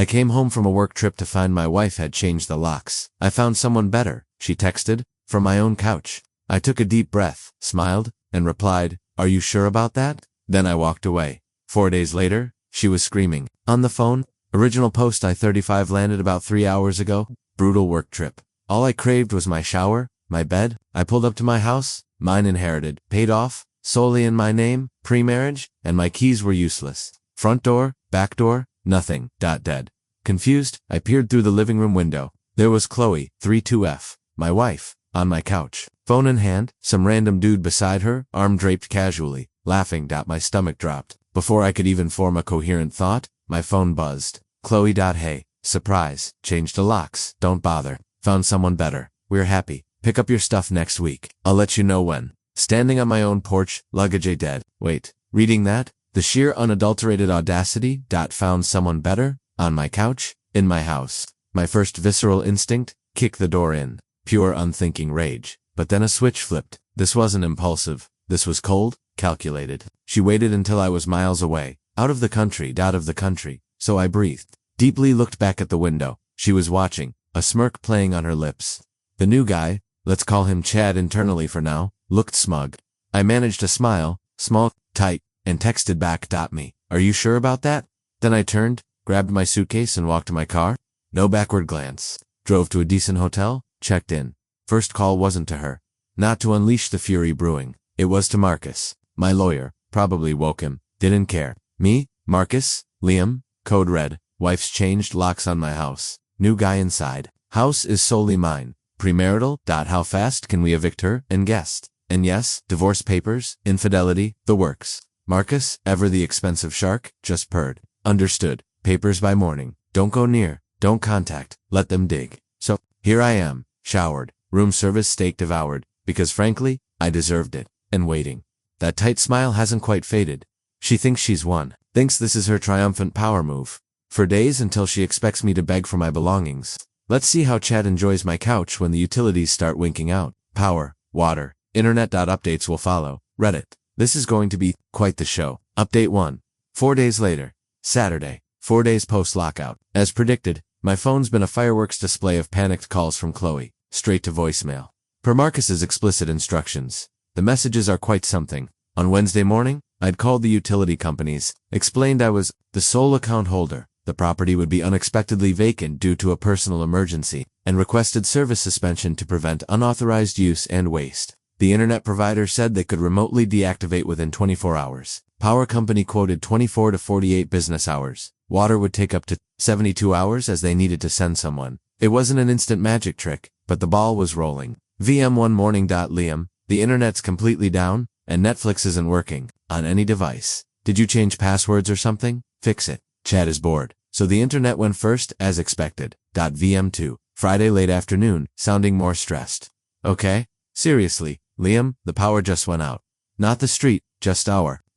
came home from a work trip to find my wife had changed the locks. I found someone better, she texted, from my own couch. I took a deep breath, smiled, and replied, "Are you sure about that?" Then I walked away. 4 days later, she was screaming. On the phone, original post I-35 landed about 3 hours ago. Brutal work trip. All I craved was my shower, my bed. I pulled up to my house, mine inherited, paid off, solely in my name, pre-marriage, and my keys were useless. Front door, back door, nothing. Dead. Confused, I peered through the living room window. There was Chloe, 32F, my wife, on my couch. Phone in hand, some random dude beside her, arm draped casually, laughing. My stomach dropped. Before I could even form a coherent thought, my phone buzzed. Chloe. Hey, surprise, changed the locks, don't bother, found someone better, we're happy, pick up your stuff next week, I'll let you know when. Standing on my own porch, luggage dead. Wait, reading that? The sheer unadulterated audacity. Found someone better? On my couch? In my house. My first visceral instinct? Kick the door in. Pure unthinking rage. But then a switch flipped. This wasn't impulsive. This was cold, calculated. She waited until I was miles away. Out of the country. So I breathed. Deeply looked back at the window. She was watching, a smirk playing on her lips. The new guy, let's call him Chad internally for now, looked smug. I managed a smile, small, tight, and texted back. Me, are you sure about that? Then I turned, grabbed my suitcase and walked to my car. No backward glance. Drove to a decent hotel, checked in. First call wasn't to her. Not to unleash the fury brewing. It was to Marcus, my lawyer. Probably woke him. Didn't care. Me, Marcus, Liam, code red. Wife's changed locks on my house. New guy inside. House is solely mine. Premarital. How fast can we evict her and guest? And yes, divorce papers, infidelity, the works. Marcus, ever the expensive shark, just purred. Understood. Papers by morning. Don't go near. Don't contact. Let them dig. So, here I am, showered, room service steak devoured, because frankly, I deserved it, and waiting. That tight smile hasn't quite faded. She thinks she's won. Thinks this is her triumphant power move. For days until she expects me to beg for my belongings. Let's see how Chad enjoys my couch when the utilities start winking out. Power, water, internet. Updates will follow. Reddit. This is going to be quite the show. Update 1. 4 days later. Saturday. 4 days post-lockout. As predicted, my phone's been a fireworks display of panicked calls from Chloe. Straight to voicemail. Per Marcus's explicit instructions. The messages are quite something. On Wednesday morning, I'd called the utility companies, explained I was the sole account holder. The property would be unexpectedly vacant due to a personal emergency, and requested service suspension to prevent unauthorized use and waste. The internet provider said they could remotely deactivate within 24 hours. Power company quoted 24 to 48 business hours. Water would take up to 72 hours as they needed to send someone. It wasn't an instant magic trick, but the ball was rolling. VM one morning. Liam, the internet's completely down, and Netflix isn't working on any device. Did you change passwords or something? Fix it. Chad is bored. So the internet went first, as expected. VM2. Friday late afternoon, sounding more stressed. Okay? Seriously, Liam, the power just went out. Not the street, just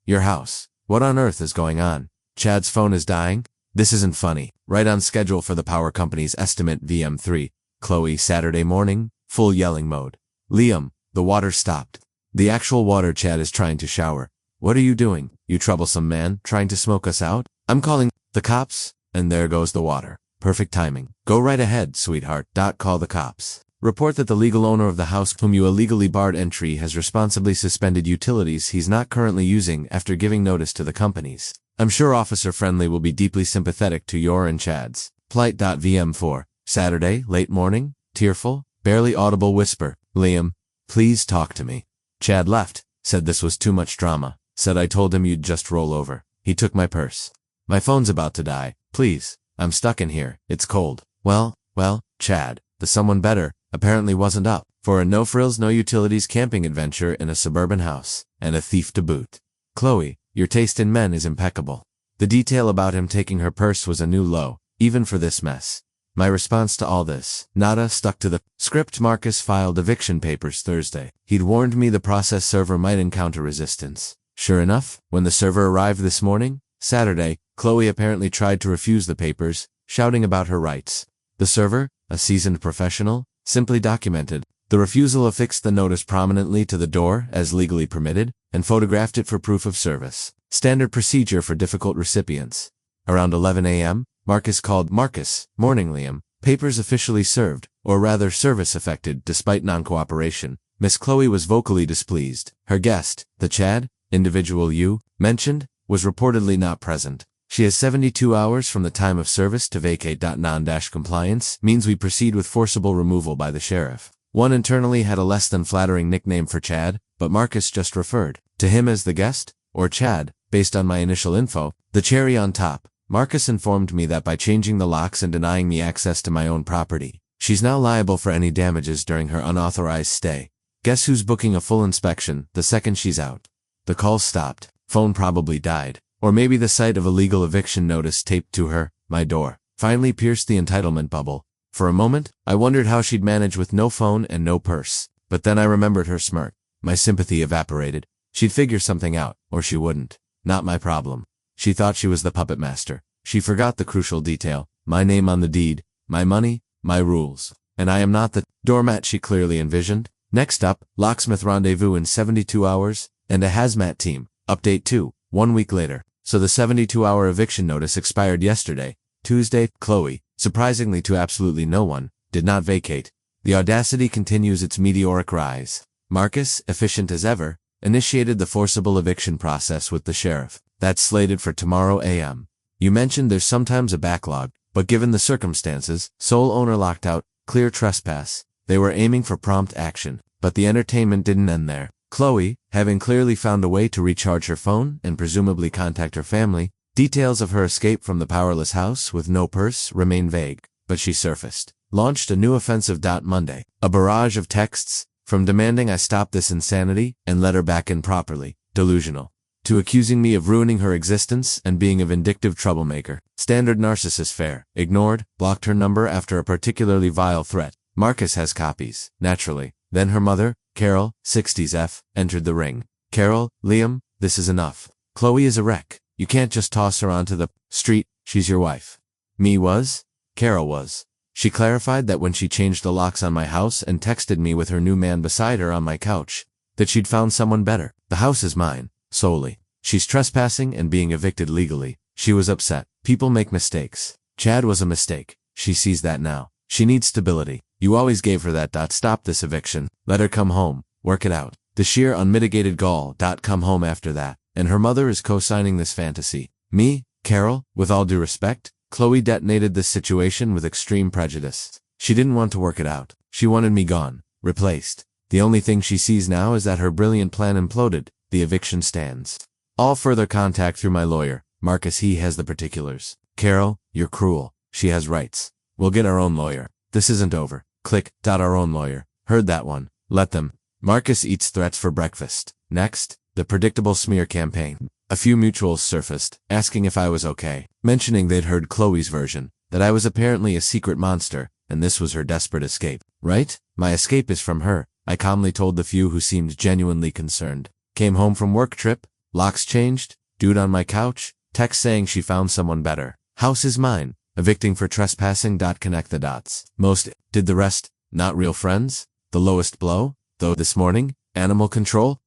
your house. What on earth is going on? Chad's phone is dying? This isn't funny. Right on schedule for the power company's estimate. VM3. Chloe, Saturday morning, full yelling mode. Liam, the water stopped. The actual water. Chad is trying to shower. What are you doing, you troublesome man, trying to smoke us out? I'm calling the cops. And there goes the water. Perfect timing. Go right ahead, sweetheart. Call the cops. Report that the legal owner of the house whom you illegally barred entry has responsibly suspended utilities he's not currently using after giving notice to the companies. I'm sure Officer Friendly will be deeply sympathetic to your and Chad's plight. VM4. Saturday, late morning, tearful, barely audible whisper. Liam, please talk to me. Chad left, said this was too much drama, said I told him you'd just roll over. He took my purse. My phone's about to die. Please, I'm stuck in here. It's cold. Well, Chad, the someone better, apparently wasn't up for a no-frills, no-utilities camping adventure in a suburban house, and a thief to boot. Chloe, your taste in men is impeccable. The detail about him taking her purse was a new low, even for this mess. My response to all this, nada, stuck to the script. Marcus filed eviction papers Thursday. He'd warned me the process server might encounter resistance. Sure enough, when the server arrived this morning, Saturday, Chloe apparently tried to refuse the papers, shouting about her rights. The server, a seasoned professional, simply documented the refusal, affixed the notice prominently to the door as legally permitted, and photographed it for proof of service. Standard procedure for difficult recipients. Around 11 a.m., Marcus called. Marcus. Morning, Liam. Papers officially served, or rather service affected, despite non-cooperation. Miss Chloe was vocally displeased. Her guest, the Chad, individual you mentioned, was reportedly not present. She has 72 hours from the time of service to vacate. Non-compliance means we proceed with forcible removal by the sheriff. One internally had a less than flattering nickname for Chad, but Marcus just referred to him as the guest, or Chad, based on my initial info. The cherry on top, Marcus informed me that by changing the locks and denying me access to my own property, she's now liable for any damages during her unauthorized stay. Guess who's booking a full inspection the second she's out? The call stopped. Phone probably died. Or maybe the sight of a legal eviction notice taped to her, my door, finally pierced the entitlement bubble. For a moment, I wondered how she'd manage with no phone and no purse. But then I remembered her smirk. My sympathy evaporated. She'd figure something out, or she wouldn't. Not my problem. She thought she was the puppet master. She forgot the crucial detail. My name on the deed, my money, my rules. And I am not the doormat she clearly envisioned. Next up, locksmith rendezvous in 72 hours, and a hazmat team. Update 2, 1 week later. So the 72-hour eviction notice expired yesterday, Tuesday. Chloe, surprisingly to absolutely no one, did not vacate. The audacity continues its meteoric rise. Marcus, efficient as ever, initiated the forcible eviction process with the sheriff. That's slated for tomorrow a.m. You mentioned there's sometimes a backlog, but given the circumstances, sole owner locked out, clear trespass, they were aiming for prompt action. But the entertainment didn't end there. Chloe, having clearly found a way to recharge her phone and presumably contact her family, details of her escape from the powerless house with no purse remain vague, but she surfaced. Launched a new offensive. Monday. A barrage of texts, from demanding I stop this insanity and let her back in properly, delusional, to accusing me of ruining her existence and being a vindictive troublemaker. Standard narcissist fare. Ignored, blocked her number after a particularly vile threat. Marcus has copies, naturally. Then her mother, Carol, 60s F, entered the ring. Carol, Liam, this is enough. Chloe is a wreck. You can't just toss her onto the street. She's your wife. Me was? Carol was. She clarified that when she changed the locks on my house and texted me with her new man beside her on my couch, that she'd found someone better. The house is mine, solely. She's trespassing and being evicted legally. She was upset. People make mistakes. Chad was a mistake. She sees that now. She needs stability. You always gave her that. Stop this eviction. Let her come home. Work it out. The sheer unmitigated gall. Come home after that. And her mother is co-signing this fantasy. Me, Carol, with all due respect, Chloe detonated this situation with extreme prejudice. She didn't want to work it out. She wanted me gone. Replaced. The only thing she sees now is that her brilliant plan imploded. The eviction stands. All further contact through my lawyer. Marcus, he has the particulars. Carol, you're cruel. She has rights. We'll get our own lawyer. This isn't over. Click. Our own lawyer. Heard that one. Let them. Marcus eats threats for breakfast. Next, the predictable smear campaign. A few mutuals surfaced, asking if I was okay, mentioning they'd heard Chloe's version, that I was apparently a secret monster, and this was her desperate escape. Right? My escape is from her, I calmly told the few who seemed genuinely concerned. Came home from work trip, locks changed, dude on my couch, text saying she found someone better. House is mine. Evicting for trespassing. Connect the dots. Most did the rest. Not real friends. The lowest blow, though. This morning, animal control,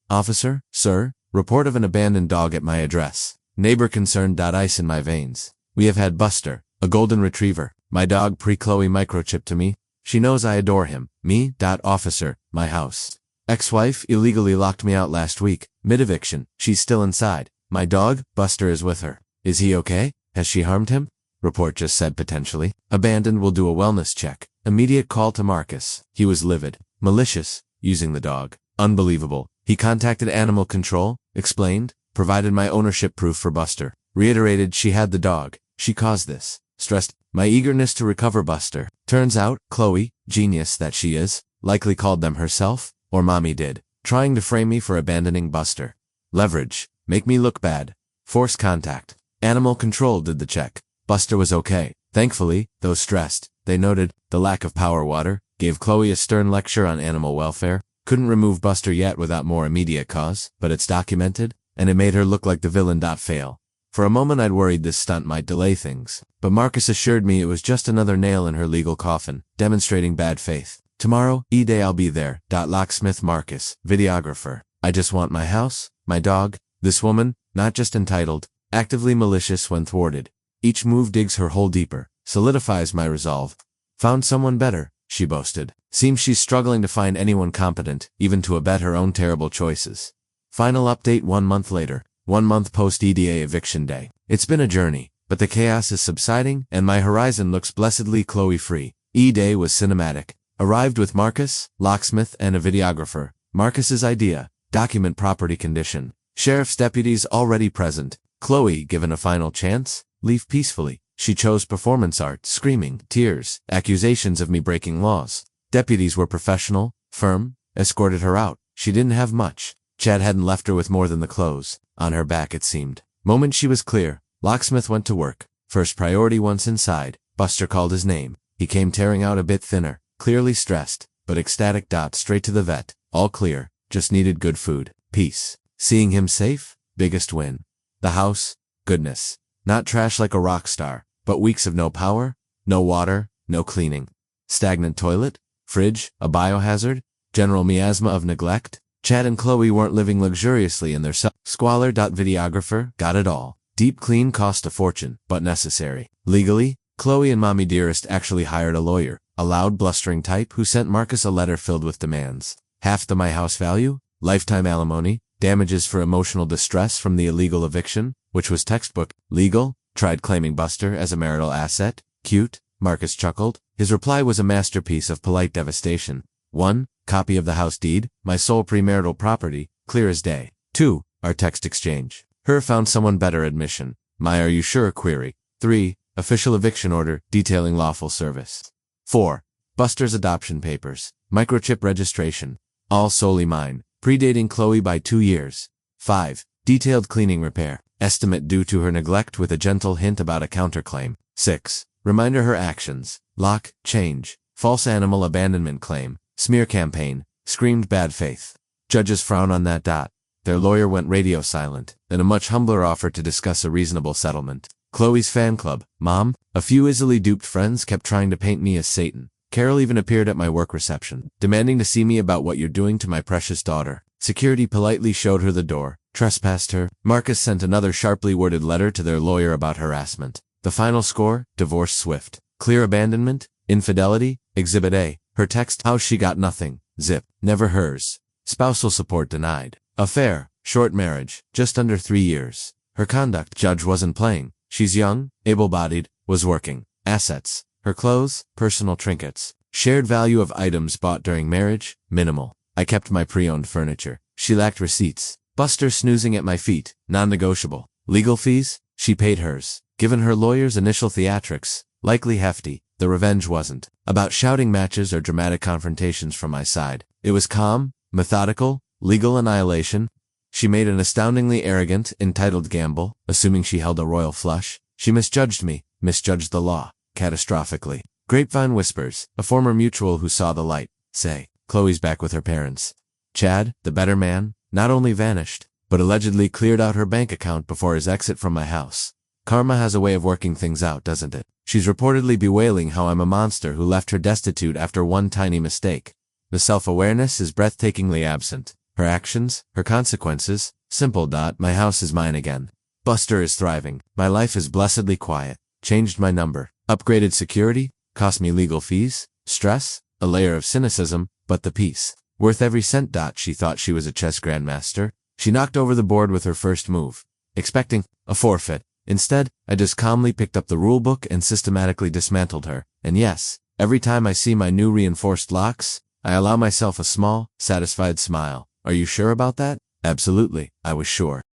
officer, sir, report of an abandoned dog at my address. Neighbor concerned. Ice in my veins. We have had Buster, a golden retriever. My dog pre-Chloe microchipped to me. She knows I adore him. Me. Officer, my house. Ex-wife illegally locked me out last week. Mid-eviction. She's still inside. My dog, Buster, is with her. Is he okay? Has she harmed him? Report just said potentially. Abandoned. Will do a wellness check. Immediate call to Marcus. He was livid. Malicious. Using the dog. Unbelievable. He contacted animal control. Explained. Provided my ownership proof for Buster. Reiterated she had the dog. She caused this. Stressed my eagerness to recover Buster. Turns out, Chloe, genius that she is, likely called them herself, or mommy did, trying to frame me for abandoning Buster. Leverage. Make me look bad. Force contact. Animal control did the check. Buster was okay. Thankfully, though stressed, they noted the lack of power water, gave Chloe a stern lecture on animal welfare, couldn't remove Buster yet without more immediate cause, but it's documented, and it made her look like the villain. Fail. For a moment I'd worried this stunt might delay things, but Marcus assured me it was just another nail in her legal coffin, demonstrating bad faith. Tomorrow, E-Day I'll be there. Locksmith Marcus, videographer. I just want my house, my dog, this woman, not just entitled, actively malicious when thwarted. Each move digs her hole deeper, solidifies my resolve. Found someone better, she boasted. Seems she's struggling to find anyone competent, even to abet her own terrible choices. Final update 1 month later, 1 month post-EDA eviction day. It's been a journey, but the chaos is subsiding, and my horizon looks blessedly Chloe-free. E-Day was cinematic. Arrived with Marcus, locksmith, and a videographer. Marcus's idea, document property condition. Sheriff's deputies already present. Chloe, given a final chance, leave peacefully. She chose performance art, screaming, tears, accusations of me breaking laws. Deputies were professional, firm, escorted her out. She didn't have much. Chad hadn't left her with more than the clothes. On her back, it seemed. Moment she was clear, locksmith went to work. First priority once inside, Buster called his name. He came tearing out a bit thinner, clearly stressed, but ecstatic. Straight to the vet. All clear, just needed good food. Peace. Seeing him safe? Biggest win. The house? Goodness. Not trash like a rock star, but weeks of no power, no water, no cleaning. Stagnant toilet? Fridge? A biohazard? General miasma of neglect? Chad and Chloe weren't living luxuriously in their squalor. Videographer? Got it all. Deep clean cost a fortune, but necessary. Legally? Chloe and Mommy Dearest actually hired a lawyer, a loud blustering type who sent Marcus a letter filled with demands. Half the my house value? Lifetime alimony? Damages for emotional distress from the illegal eviction, which was textbook. Legal? Tried claiming Buster as a marital asset. Cute? Marcus chuckled. His reply was a masterpiece of polite devastation. 1. Copy of the house deed, my sole premarital property, clear as day. 2. Our text exchange. Her found someone better admission. My are you sure query. 3. Official eviction order detailing lawful service. 4. Buster's adoption papers. Microchip registration. All solely mine. Predating Chloe by 2 years. 5. Detailed cleaning repair. Estimate due to her neglect with a gentle hint about a counterclaim. 6. Reminder her actions. Lock, change. False animal abandonment claim. Smear campaign. Screamed bad faith. Judges frown on that. Their lawyer went radio silent, then a much humbler offer to discuss a reasonable settlement. Chloe's fan club. Mom? A few easily duped friends kept trying to paint me as Satan. Carol even appeared at my work reception, demanding to see me about what you're doing to my precious daughter. Security politely showed her the door, trespassed her. Marcus sent another sharply worded letter to their lawyer about harassment. The final score? Divorce swift. Clear abandonment? Infidelity? Exhibit A. Her text, how she got nothing. Zip. Never hers. Spousal support denied. Affair. Short marriage. Just under 3 years. Her conduct, judge wasn't playing. She's young, able-bodied, was working. Assets. Her clothes, personal trinkets. Shared value of items bought during marriage, minimal. I kept my pre-owned furniture. She lacked receipts. Buster snoozing at my feet, non-negotiable. Legal fees? She paid hers. Given her lawyer's initial theatrics, likely hefty, the revenge wasn't about shouting matches or dramatic confrontations from my side. It was calm, methodical, legal annihilation. She made an astoundingly arrogant, entitled gamble, assuming she held a royal flush. She misjudged me, misjudged the law, catastrophically. Grapevine whispers, a former mutual who saw the light, say, Chloe's back with her parents. Chad, the better man, not only vanished, but allegedly cleared out her bank account before his exit from my house. Karma has a way of working things out, doesn't it? She's reportedly bewailing how I'm a monster who left her destitute after one tiny mistake. The self-awareness is breathtakingly absent. Her actions, her consequences, simple. My house is mine again. Buster is thriving. My life is blessedly quiet. Changed my number. Upgraded security. Cost me legal fees. Stress. A layer of cynicism. But the peace. Worth every cent. She thought she was a chess grandmaster. She knocked over the board with her first move, expecting a forfeit. Instead, I just calmly picked up the rulebook and systematically dismantled her. And yes, every time I see my new reinforced locks, I allow myself a small, satisfied smile. Are you sure about that? Absolutely, I was sure.